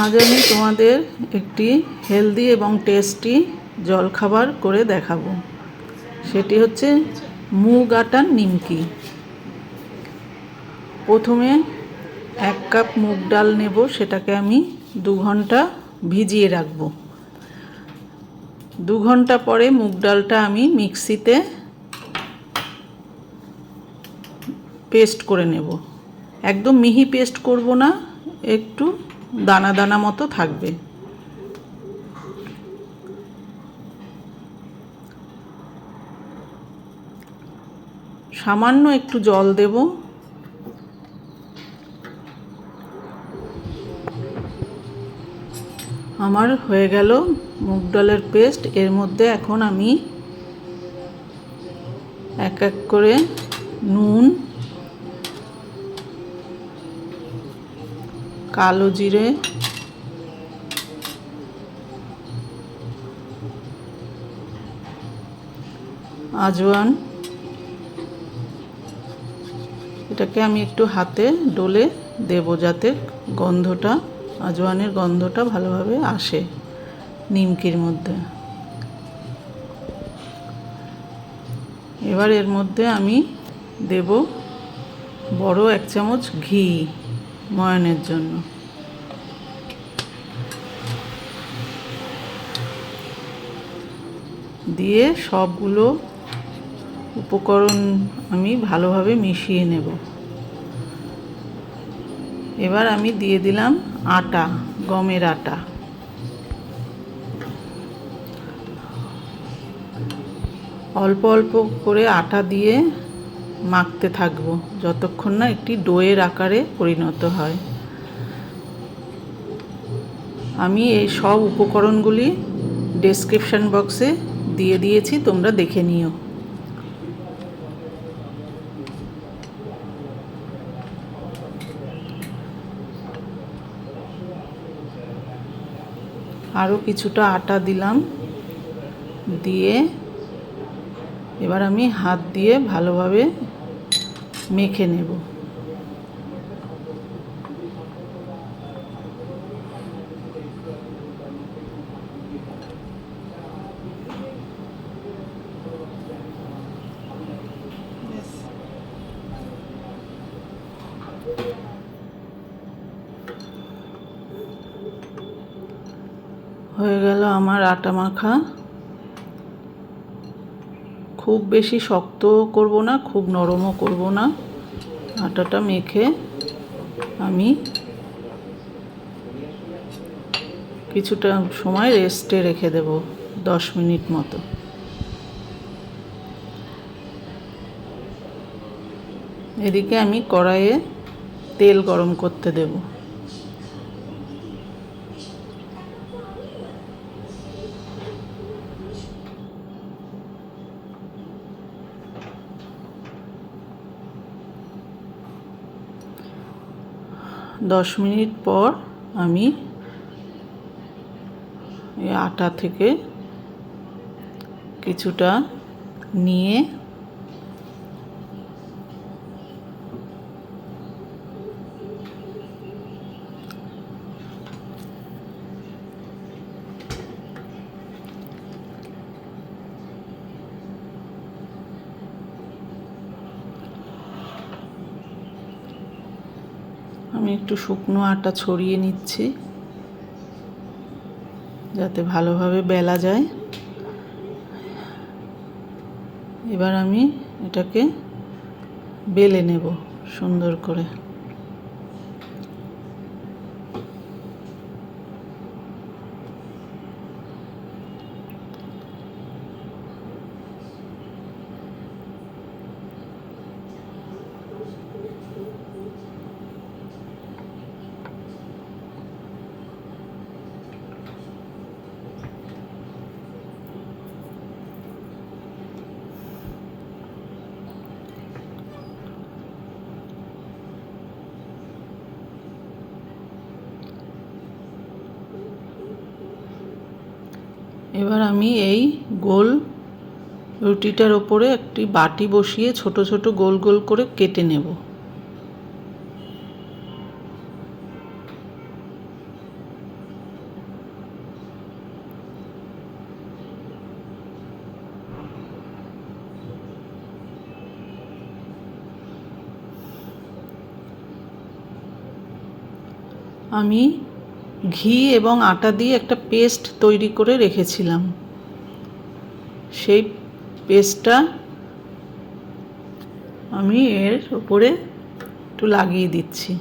আজ আমি তোমাদের একটি হেলদি এবং টেস্টি জলখাবার করে দেখাবো। সেটি হচ্ছে মুগ আটার নিমকি। প্রথমে 1 কাপ মুগ ডাল নেব, সেটাকে আমি 2 ঘন্টা ভিজিয়ে রাখবো। 2 ঘন্টা পরে মুগ ডালটা আমি মিক্সিতে পেস্ট করে নেব। একদম মিহি পেস্ট করব না, একটু দানা দানা মতো থাকবে। সামান্য একটু জল দেব। আমার হয়ে গেল মুগ ডালের পেস্ট। এর মধ্যে এখন আমি এক এক করে নুন, কালো জিরে, আজওয়ান, এটাকে আমি একটু হাতে ডলে দেব যাতে গন্ধটা, আজওয়ানের গন্ধটা ভালোভাবে আসে নিমকির মধ্যে। এবার এর মধ্যে আমি দেব বড় 1 চামচ ঘি ময়ানের জন্য। দিয়ে সবগুলো উপকরণ আমি ভালোভাবে মিশিয়ে নেব। এবার আমি দিয়ে দিলাম আটা, গমের আটা। অল্প অল্প করে আটা দিয়ে মাখতে থাকবো যতক্ষণ না একটি ডোয়ের আকারে পরিণত হয়। আমি এই সব উপকরণগুলি ডেসক্রিপশন বক্সে দিয়ে দিয়েছি, তোমরা দেখে নিও। আরও কিছুটা আটা দিলাম, দিয়ে এবার আমি হাত দিয়ে ভালোভাবে মেখে নেব। হয়ে গেল আমার আটা মাখা। খুব বেশি শক্তও করব না, খুব নরমও করব না। আটাটা মেখে আমি কিছুটা সময় রেস্টে রেখে দেব, 10 মিনিট মতো। এদিকে আমি কড়াইয়ে তেল গরম করতে দেব। দশ মিনিট পর আমি এই আটা থেকে কিছুটা নিয়ে আমি একটু শুকনো আটা ছড়িয়ে নিচ্ছি যাতে ভালোভাবে বেলা যায়। এবার আমি এটাকে বেলে নেব সুন্দর করে। এবার আমি এই গোল রুটিটার ওপরে একটি বাটি বসিয়ে ছোট ছোট গোল গোল করে কেটে নেব। আমি ঘি এবং আটা দিয়ে একটা পেস্ট তৈরি করে রেখেছিলাম। সেই পেস্টটা আমি এর উপরে একটু লাগিয়ে দিচ্ছি।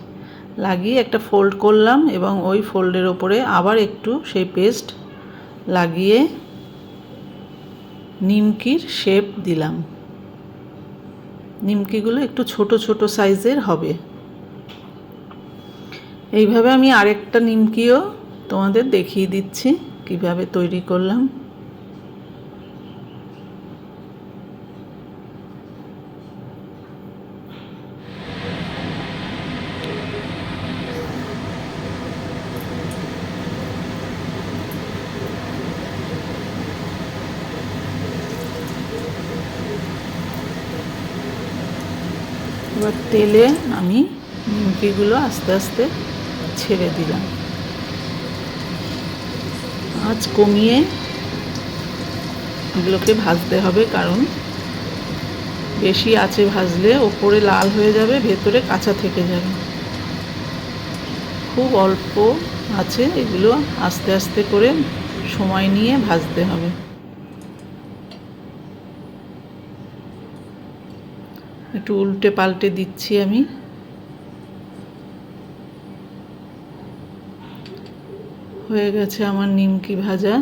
লাগিয়ে একটা ফোল্ড করলাম এবং ওই ফোল্ডের ওপরে আবার একটু সেই পেস্ট লাগিয়ে নিমকির শেপ দিলাম। নিমকিগুলো একটু ছোট ছোট সাইজের হবে। এইভাবে আমি আরেকটা নিমকিও তোমাদের দেখিয়ে দিচ্ছি কিভাবে তৈরি করলাম। এবার তেলে আমি নিমকিগুলো আস্তে আস্তে ছেড়ে দিলাম। আঁচ কমিয়ে এগুলোকে ভাজতে হবে, কারণ বেশি আঁচে ভাজলে ওপরে লাল হয়ে যাবে, ভেতরে কাঁচা থেকে যাবে। খুব অল্প আছে এগুলো আস্তে আস্তে করে সময় নিয়ে ভাজতে হবে। একটু উল্টে পাল্টে দিচ্ছি আমি। হয়ে গেছে আমার নিমকি ভাজা।